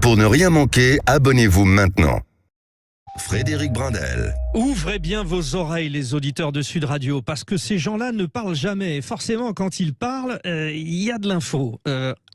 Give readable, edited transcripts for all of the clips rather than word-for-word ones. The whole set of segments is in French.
Pour ne rien manquer, abonnez-vous maintenant. Frédéric Brindel. Ouvrez bien vos oreilles, les auditeurs de Sud Radio, parce que ces gens-là ne parlent jamais. Forcément, quand ils parlent, il y a de l'info.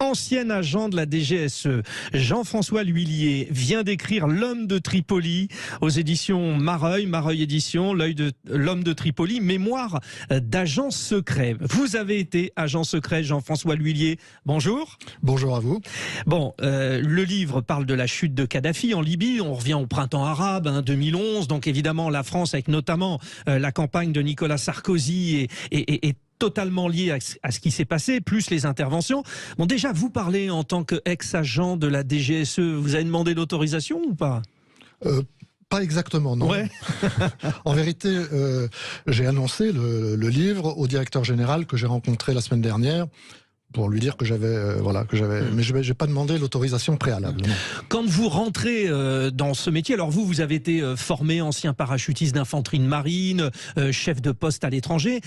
Ancien agent de la DGSE, Jean-François L'Huillier vient d'écrire L'homme de Tripoli aux éditions Mareuil Éditions, L'homme de Tripoli, mémoire d'agent secret. Vous avez été agent secret, Jean-François L'Huillier. Bonjour. Bonjour à vous. Bon, le livre parle de la chute de Kadhafi en Libye. On revient au printemps arabe, 2011. Donc évidemment, la France, avec notamment la campagne de Nicolas Sarkozy, est totalement liée à ce qui s'est passé, plus les interventions. Bon, déjà, vous parlez en tant qu'ex-agent de la DGSE. Vous avez demandé l'autorisation ou pas ? Pas exactement, non. Ouais. En vérité, j'ai annoncé le livre au directeur général que j'ai rencontré la semaine dernière, pour lui dire que j'avais, mais je n'ai pas demandé l'autorisation préalable. Non. Quand vous rentrez dans ce métier, alors vous avez été formé ancien parachutiste d'infanterie de marine, chef de poste à l'étranger.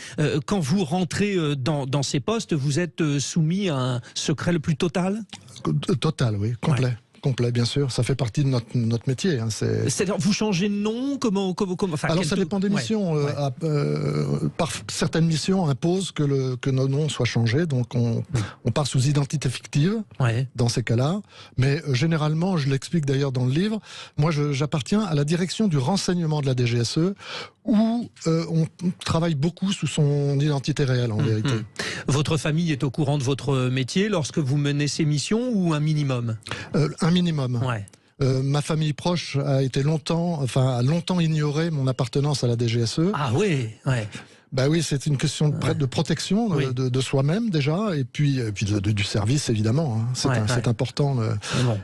Quand vous rentrez dans ces postes, vous êtes soumis à un secret le plus total ? Total, oui, complet. Ouais. Complet, bien sûr. Ça fait partie de notre métier. Hein. C'est-à-dire, vous changez de nom ? Enfin, alors, ça dépend des missions. Par certaines missions imposent que nos noms soient changés. Donc, on part sous identité fictive dans ces cas-là. Mais généralement, je l'explique d'ailleurs dans le livre, moi, j'appartiens à la direction du renseignement de la DGSE, où on travaille beaucoup sous son identité réelle, en vérité. Votre famille est au courant de votre métier lorsque vous menez ces missions, ou un minimum ? Un minimum. Ouais. Ma famille proche a longtemps ignoré mon appartenance à la DGSE. Ah oui, ouais. Bah oui, c'est une question de protection de soi-même déjà, et puis du service évidemment. Hein. C'est important.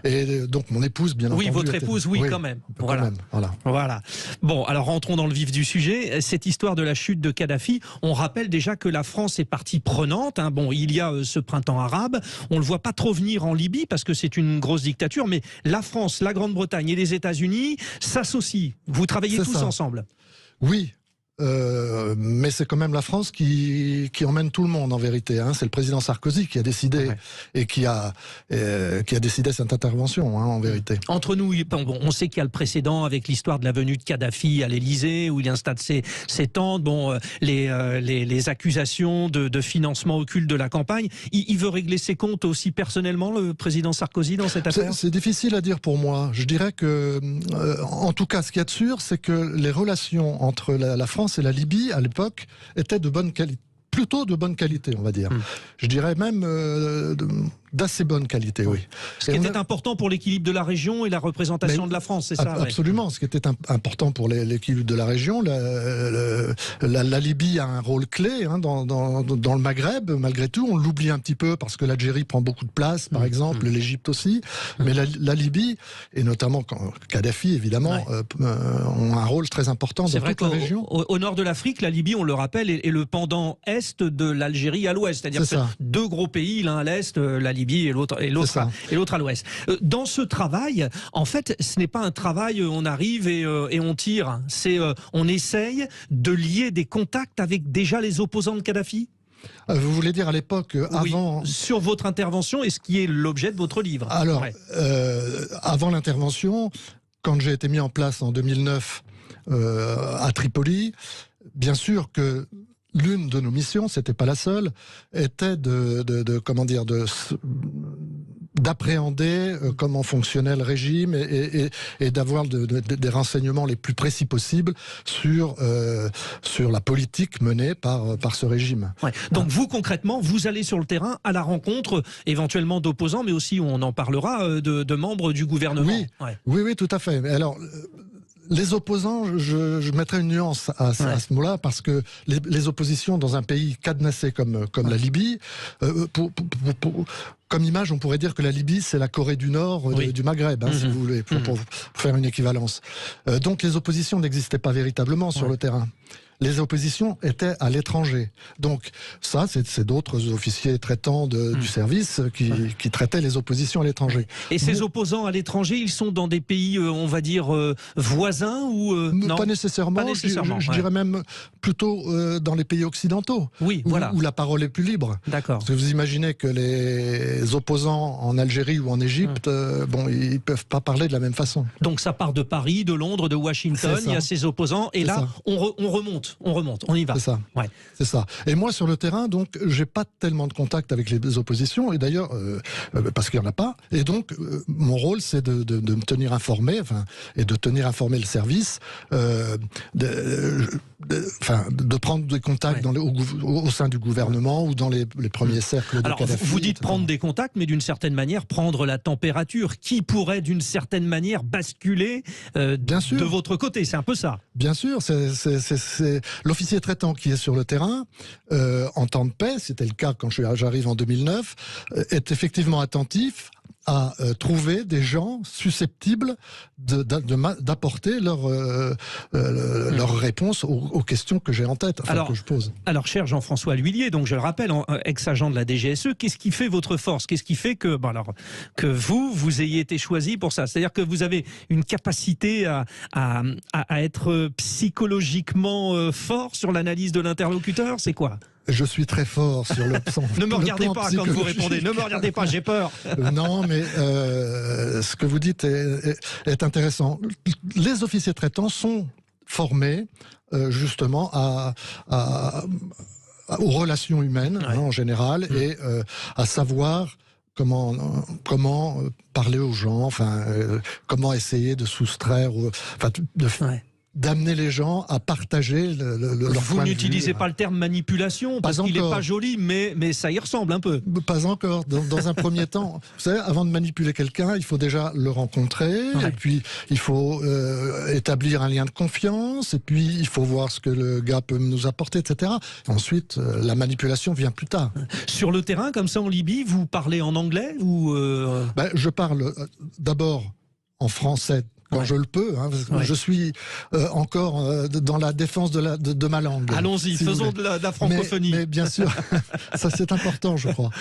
Et donc mon épouse, bien entendu. Oui, votre épouse, quand même. Voilà. Bon, alors rentrons dans le vif du sujet. Cette histoire de la chute de Kadhafi, on rappelle déjà que la France est partie prenante. Hein. Bon, il y a ce printemps arabe. On le voit pas trop venir en Libye parce que c'est une grosse dictature, mais la France, la Grande-Bretagne et les États-Unis s'associent. Vous travaillez tous ensemble. Oui. Mais c'est quand même la France qui emmène tout le monde en vérité. Hein. C'est le président Sarkozy qui a décidé et qui a décidé cette intervention en vérité. Entre nous, on sait qu'il y a le précédent avec l'histoire de la venue de Kadhafi à l'Élysée où il installe ses tentes. Bon, les accusations de financement occulte de la campagne. Il veut régler ses comptes aussi personnellement, le président Sarkozy, dans cette affaire. C'est difficile à dire pour moi. Je dirais que, en tout cas, ce qu'il y a de sûr, c'est que les relations entre la France et la Libye, à l'époque, étaient de bonne qualité. Plutôt de bonne qualité, on va dire. Je dirais même d'assez bonne qualité, oui. Ce qui était important pour l'équilibre de la région et la représentation de la France, c'est ça ? Absolument. Ce qui était important pour l'équilibre de la région. La Libye a un rôle clé dans le Maghreb, malgré tout. On l'oublie un petit peu parce que l'Algérie prend beaucoup de place, par exemple, l'Égypte aussi. Mais la Libye, et notamment Kadhafi, évidemment, ont un rôle très important dans toute la région. Au nord de l'Afrique, la Libye, on le rappelle, est le pendant est de l'Algérie à l'ouest. C'est-à-dire que deux gros pays, l'un à l'est, la Libye et l'autre à l'ouest. Dans ce travail, en fait, ce n'est pas un travail, on arrive et on tire. On essaye de lier des contacts avec déjà les opposants de Kadhafi. Vous voulez dire à l'époque, avant... Sur votre intervention et ce qui est l'objet de votre livre. Alors, avant l'intervention, quand j'ai été mis en place en 2009 à Tripoli, bien sûr que l'une de nos missions, c'était pas la seule, était d'appréhender comment fonctionnait le régime et d'avoir des renseignements les plus précis possibles sur la politique menée par ce régime. Ouais. Donc vous, concrètement, vous allez sur le terrain à la rencontre éventuellement d'opposants, mais aussi, on en parlera, de membres du gouvernement. Oui, tout à fait. Mais alors... Les opposants, je mettrais une nuance à ce mot-là, parce que les oppositions dans un pays cadenassé comme la Libye, comme image, on pourrait dire que la Libye, c'est la Corée du Nord du Maghreb, si vous voulez, pour faire une équivalence. Donc les oppositions n'existaient pas véritablement sur le terrain. les oppositions étaient à l'étranger. Donc ça, c'est d'autres officiers traitants du service qui traitaient les oppositions à l'étranger. Et ces opposants à l'étranger, ils sont dans des pays, on va dire, voisins ou non? Pas nécessairement. Je dirais même plutôt dans les pays occidentaux. Oui, voilà. Où la parole est plus libre. D'accord. Parce que vous imaginez que les opposants en Algérie ou en Égypte, ils peuvent pas parler de la même façon. Donc ça part de Paris, de Londres, de Washington, il y a ces opposants, et là, on remonte, on y va. C'est ça. Ouais. C'est ça. Et moi, sur le terrain, donc, j'ai pas tellement de contact avec les oppositions, et d'ailleurs, parce qu'il y en a pas. Et donc, mon rôle, c'est de me tenir informé, et de tenir informé le service, de prendre des contacts au sein du gouvernement ou dans les premiers cercles de Kadhafi. Vous dites prendre des contacts, mais d'une certaine manière, prendre la température. Qui pourrait, d'une certaine manière, basculer de votre côté? C'est un peu ça. Bien sûr, c'est l'officier traitant qui est sur le terrain, en temps de paix, c'était le cas quand j'arrive en 2009, est effectivement attentif à trouver des gens susceptibles d'apporter leur réponse aux questions que j'ai en tête, que je pose. Alors, cher Jean-François L'Huillier, donc je le rappelle, ex-agent de la DGSE, qu'est-ce qui fait votre force? Qu'est-ce qui fait que vous ayez été choisi pour ça? C'est-à-dire que vous avez une capacité à être psychologiquement fort sur l'analyse de l'interlocuteur? C'est quoi? Je suis très fort sur le plan. Ne me regardez pas quand vous répondez. Ne me regardez pas, j'ai peur. Non, mais ce que vous dites est intéressant. Les officiers traitants sont formés justement aux relations humaines en général et à savoir comment parler aux gens, comment essayer de soustraire, d'amener les gens à partager leur point de vue. Vous n'utilisez pas le terme manipulation, parce qu'il n'est pas joli, mais ça y ressemble un peu. Pas encore. Dans un premier temps, vous savez, avant de manipuler quelqu'un, il faut déjà le rencontrer, et puis il faut établir un lien de confiance, et puis il faut voir ce que le gars peut nous apporter, etc. Ensuite, la manipulation vient plus tard. Sur le terrain, comme ça en Libye, vous parlez en anglais ou je parle d'abord en français, quand je le peux. Je suis encore dans la défense de ma langue. Allons-y, faisons de la francophonie. Mais bien sûr, ça c'est important, je crois.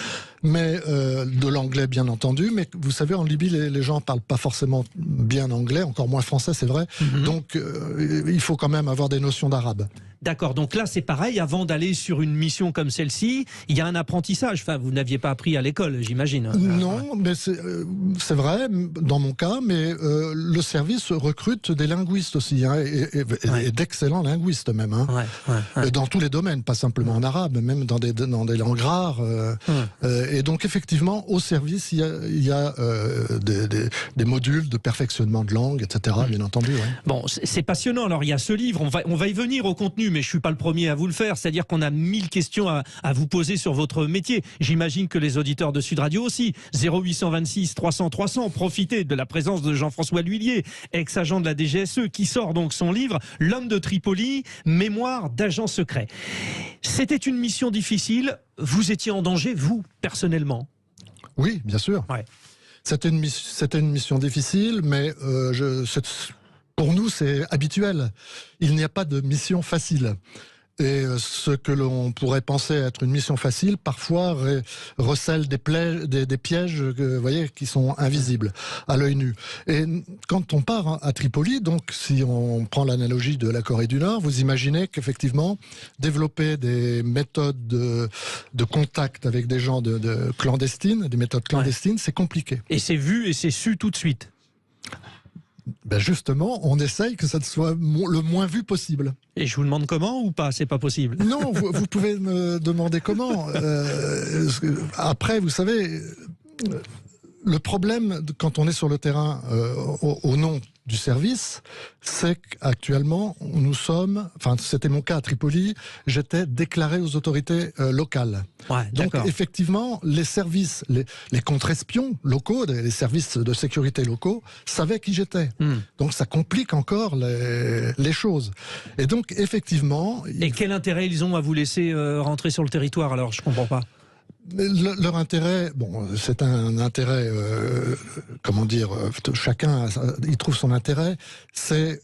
Mais de l'anglais, bien entendu. Mais vous savez, en Libye, les gens parlent pas forcément bien anglais, encore moins français, c'est vrai. Donc, il faut quand même avoir des notions d'arabe. D'accord, donc là c'est pareil, avant d'aller sur une mission comme celle-ci, il y a un apprentissage. Vous n'aviez pas appris à l'école, j'imagine. Non, mais c'est vrai, dans mon cas, mais le service recrute des linguistes aussi, et d'excellents linguistes même, dans tous les domaines, pas simplement en arabe, même dans des langues rares. Et donc effectivement, au service, il y a des modules de perfectionnement de langue, etc., bien entendu. Bon, c'est passionnant. Alors il y a ce livre, on va y venir au contenu, mais je suis pas le premier à vous le faire. C'est-à-dire qu'on a 1000 questions à vous poser sur votre métier. J'imagine que les auditeurs de Sud Radio aussi. 0826 300 300. Profitez de la présence de Jean-François L'Huillier, ex-agent de la DGSE, qui sort donc son livre L'homme de Tripoli, mémoire d'agent secret. C'était une mission difficile. Vous étiez en danger, vous, personnellement? Oui, bien sûr. C'était une mission difficile, mais pour nous, c'est habituel. Il n'y a pas de mission facile. Et ce que l'on pourrait penser être une mission facile, parfois recèle des pièges vous voyez, qui sont invisibles à l'œil nu. Et quand on part à Tripoli, donc si on prend l'analogie de la Corée du Nord, vous imaginez qu'effectivement, développer des méthodes de contact avec des gens clandestines, des méthodes clandestines, c'est compliqué. Et c'est vu et c'est su tout de suite. Justement, on essaye que ça soit le moins vu possible. Et je vous demande comment ou pas? C'est pas possible. Non, vous pouvez me demander comment. Après, vous savez, le problème quand on est sur le terrain au nom du service, c'est qu'actuellement, nous sommes, c'était mon cas à Tripoli, j'étais déclaré aux autorités locales. Donc effectivement, les services, les contre-espions locaux, les services de sécurité locaux, savaient qui j'étais. Donc ça complique encore les choses. Et donc effectivement... Et quel intérêt ils ont à vous laisser rentrer sur le territoire alors? Je comprends pas. Leur intérêt, c'est un intérêt, chacun y trouve son intérêt, c'est,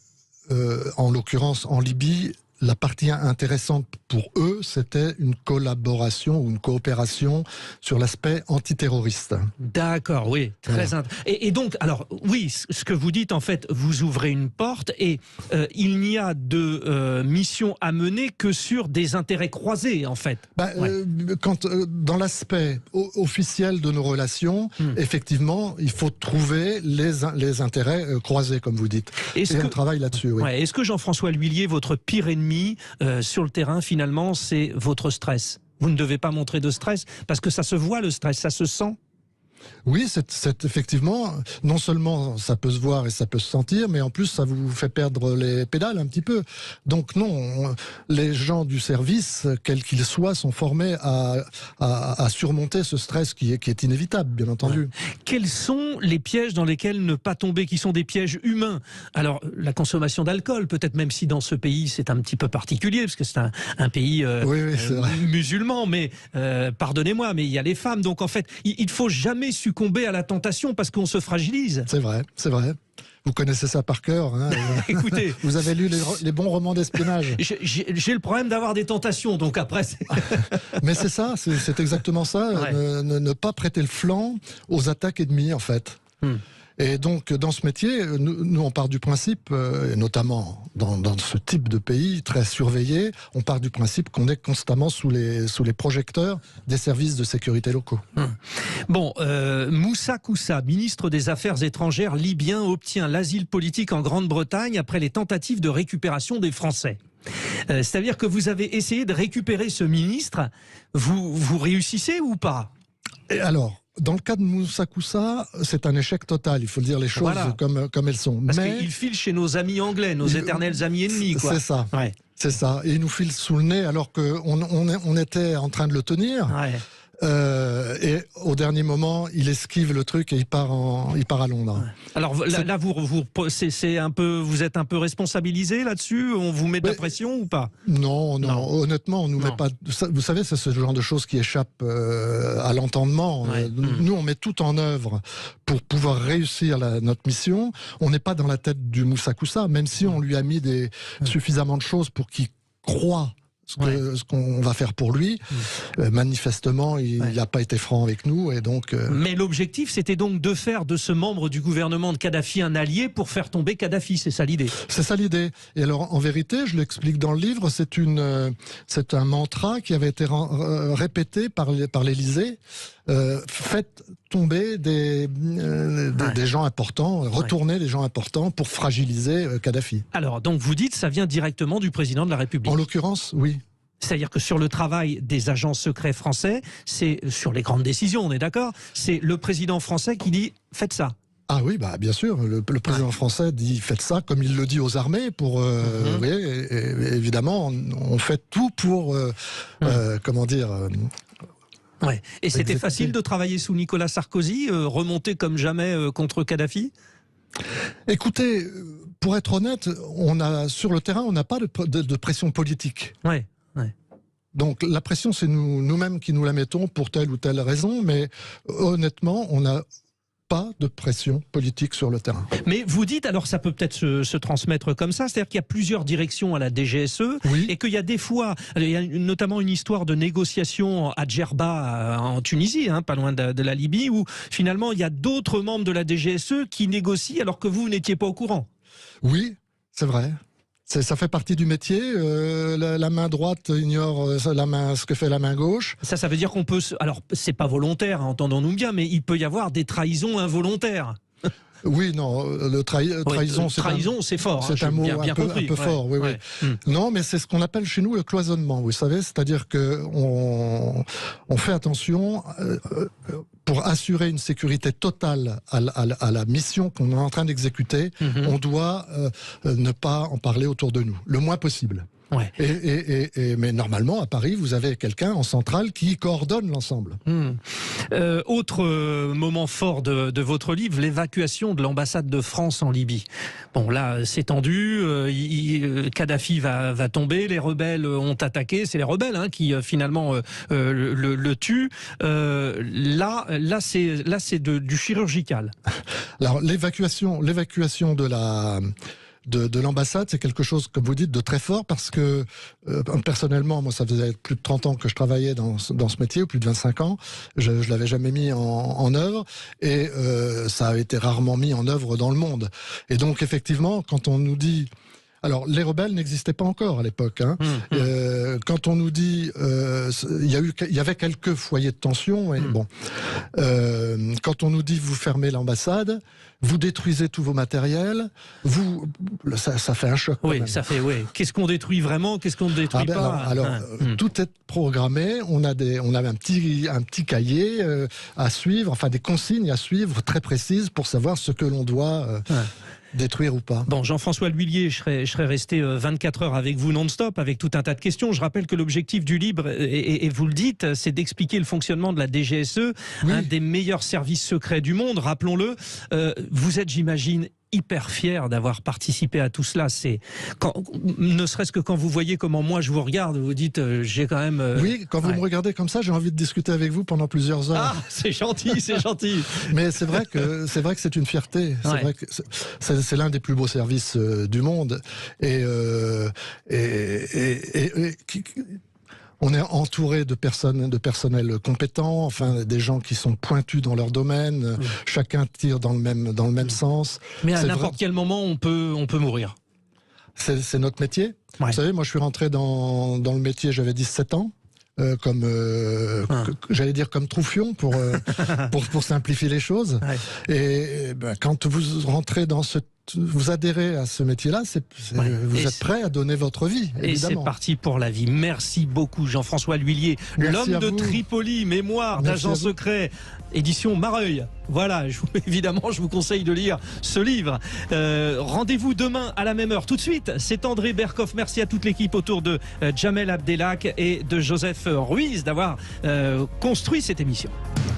en l'occurrence en Libye, la partie intéressante pour eux, c'était une collaboration ou une coopération sur l'aspect antiterroriste. D'accord, oui. Et donc, alors, oui, ce que vous dites, en fait, vous ouvrez une porte et il n'y a de mission à mener que sur des intérêts croisés, en fait. Dans l'aspect officiel de nos relations, effectivement, il faut trouver les intérêts croisés, comme vous dites. Et on travaille là-dessus. Oui. Est-ce que Jean-François L'Huillier, votre pire ennemi sur le terrain, finalement, c'est votre stress? Vous ne devez pas montrer de stress, parce que ça se voit, le stress, ça se sent? Oui, c'est effectivement, non seulement ça peut se voir et ça peut se sentir, mais en plus ça vous fait perdre les pédales un petit peu. Donc non, les gens du service, quels qu'ils soient, sont formés à surmonter ce stress qui est inévitable, bien entendu. Ouais. Quels sont les pièges dans lesquels ne pas tomber, qui sont des pièges humains? Alors, la consommation d'alcool, peut-être, même si dans ce pays c'est un petit peu particulier, parce que c'est un pays musulman, mais pardonnez-moi, mais il y a les femmes, donc en fait, il ne faut jamais succomber à la tentation parce qu'on se fragilise. C'est vrai, c'est vrai. Vous connaissez ça par cœur. Hein. Écoutez, vous avez lu les bons romans d'espionnage. J'ai le problème d'avoir des tentations, donc après... Mais c'est ça, c'est exactement ça. Ouais. Ne pas prêter le flanc aux attaques ennemies, en fait. Et donc, dans ce métier, nous on part du principe, et notamment dans ce type de pays très surveillé, on part du principe qu'on est constamment sous les projecteurs des services de sécurité locaux. Bon, Moussa Koussa, ministre des Affaires étrangères libyen, obtient l'asile politique en Grande-Bretagne après les tentatives de récupération des Français. C'est-à-dire que vous avez essayé de récupérer ce ministre, vous réussissez ou pas? Et alors, dans le cas de Moussa Koussa, c'est un échec total. Il faut dire les choses comme elles sont. Parce qu'il file chez nos amis anglais, nos éternels amis ennemis. C'est ça. Ouais. C'est ça. Et il nous file sous le nez alors qu'on était en train de le tenir. Ouais. Et au dernier moment, il esquive le truc et il part à Londres. Ouais. Alors là, c'est un peu, vous êtes un peu responsabilisé là-dessus. On vous met de la pression ou pas? Non. Honnêtement, on nous met pas. Vous savez, c'est ce genre de choses qui échappe à l'entendement. Ouais. Nous, on met tout en œuvre pour pouvoir réussir notre mission. On n'est pas dans la tête du Moussa Koussa, même si on lui a mis suffisamment de choses pour qu'il croie ce qu'on va faire pour lui. Manifestement, il n'a pas été franc avec nous. Et donc, Mais l'objectif, c'était donc de faire de ce membre du gouvernement de Kadhafi un allié pour faire tomber Kadhafi. C'est ça l'idée? C'est ça l'idée. Et alors, en vérité, je l'explique dans le livre, c'est un mantra qui avait été répété par l'Élysée. Faites tomber des gens importants, retourner des gens importants pour fragiliser Kadhafi. Alors, donc vous dites, ça vient directement du président de la République? En l'occurrence, oui. C'est-à-dire que sur le travail des agents secrets français, c'est sur les grandes décisions, on est d'accord? C'est le président français qui dit « faites ça ». Ah oui, bien sûr. Le président français dit « faites ça », comme il le dit aux armées. Oui, et évidemment, on fait tout pour, comment dire... Ouais. Et c'était facile de travailler sous Nicolas Sarkozy, remonter comme jamais contre Kadhafi? Écoutez, pour être honnête, sur le terrain, on n'a pas de pression politique. Ouais. Donc la pression, c'est nous-mêmes qui nous la mettons pour telle ou telle raison, mais honnêtement, on n'a pas de pression politique sur le terrain. Mais vous dites, alors ça peut peut-être se transmettre comme ça, c'est-à-dire qu'il y a plusieurs directions à la DGSE, et qu'il y a des fois, il y a notamment une histoire de négociation à Djerba en Tunisie, pas loin de la Libye, où finalement il y a d'autres membres de la DGSE qui négocient alors que vous n'étiez pas au courant. Oui, c'est vrai. Ça fait partie du métier. La main droite ignore ce que fait la main gauche. Ça veut dire qu'on peut... Alors, c'est pas volontaire, entendons-nous bien, mais il peut y avoir des trahisons involontaires. Oui, non, trahison, c'est fort. C'est un mot un peu fort, oui. Non, mais c'est ce qu'on appelle chez nous le cloisonnement, vous savez, c'est-à-dire qu'on fait attention pour assurer une sécurité totale à la mission qu'on est en train d'exécuter. On doit ne pas en parler autour de nous, le moins possible. Ouais. Mais normalement, à Paris, vous avez quelqu'un en centrale qui coordonne l'ensemble. Autre moment fort de votre livre, l'évacuation de l'ambassade de France en Libye. Bon, là, c'est tendu, Kadhafi va tomber, les rebelles ont attaqué, c'est les rebelles qui finalement le tuent. Là, c'est du chirurgical. Alors, l'évacuation de de l'ambassade, c'est quelque chose, comme vous dites, de très fort, parce que personnellement, moi, ça faisait plus de 30 ans que je travaillais dans ce métier, ou plus de 25 ans. Je l'avais jamais mis en œuvre, et ça a été rarement mis en œuvre dans le monde. Et donc, effectivement, quand on nous dit... Alors, les rebelles n'existaient pas encore à l'époque. Hein. Quand on nous dit, il y avait quelques foyers de tension, mais bon. Quand on nous dit, vous fermez l'ambassade, vous détruisez tous vos matériels, ça fait un choc. Oui, ça fait. Oui. Qu'est-ce qu'on détruit vraiment, qu'est-ce qu'on ne détruit pas? Alors, tout est programmé. On a un petit cahier à suivre, enfin des consignes à suivre très précises pour savoir ce que l'on doit. Détruire ou pas. Bon, Jean-François L'Huillier, je serais resté 24 heures avec vous non-stop, avec tout un tas de questions. Je rappelle que l'objectif du livre, et vous le dites, c'est d'expliquer le fonctionnement de la DGSE, un des meilleurs services secrets du monde, rappelons-le. Vous êtes, j'imagine, hyper fier d'avoir participé à tout cela. Ne serait-ce que quand vous voyez comment moi je vous regarde, vous dites j'ai quand même... Oui, quand vous me regardez comme ça, j'ai envie de discuter avec vous pendant plusieurs heures. Ah, c'est gentil, c'est gentil. Mais c'est vrai que c'est une fierté. C'est vrai que c'est l'un des plus beaux services du monde. On est entouré de personnel compétent, enfin des gens qui sont pointus dans leur domaine. Chacun tire dans le même sens. Mais à n'importe quel moment, on peut mourir. C'est notre métier. Vous savez, moi, je suis rentré dans le métier, j'avais 17 ans. J'allais dire comme troufion pour simplifier les choses. Et quand vous rentrez vous adhérez à ce métier-là, vous êtes prêt à donner votre vie, évidemment. Et c'est parti pour la vie. Merci beaucoup, Jean-François L'Huillier, l'homme de Tripoli, mémoire d'agent secret, édition Mareuil. Voilà, évidemment, je vous conseille de lire ce livre. Rendez-vous demain à la même heure. Tout de suite, c'est André Berkoff. Merci à toute l'équipe autour de Jamel Abdelak et de Joseph Ruiz d'avoir construit cette émission.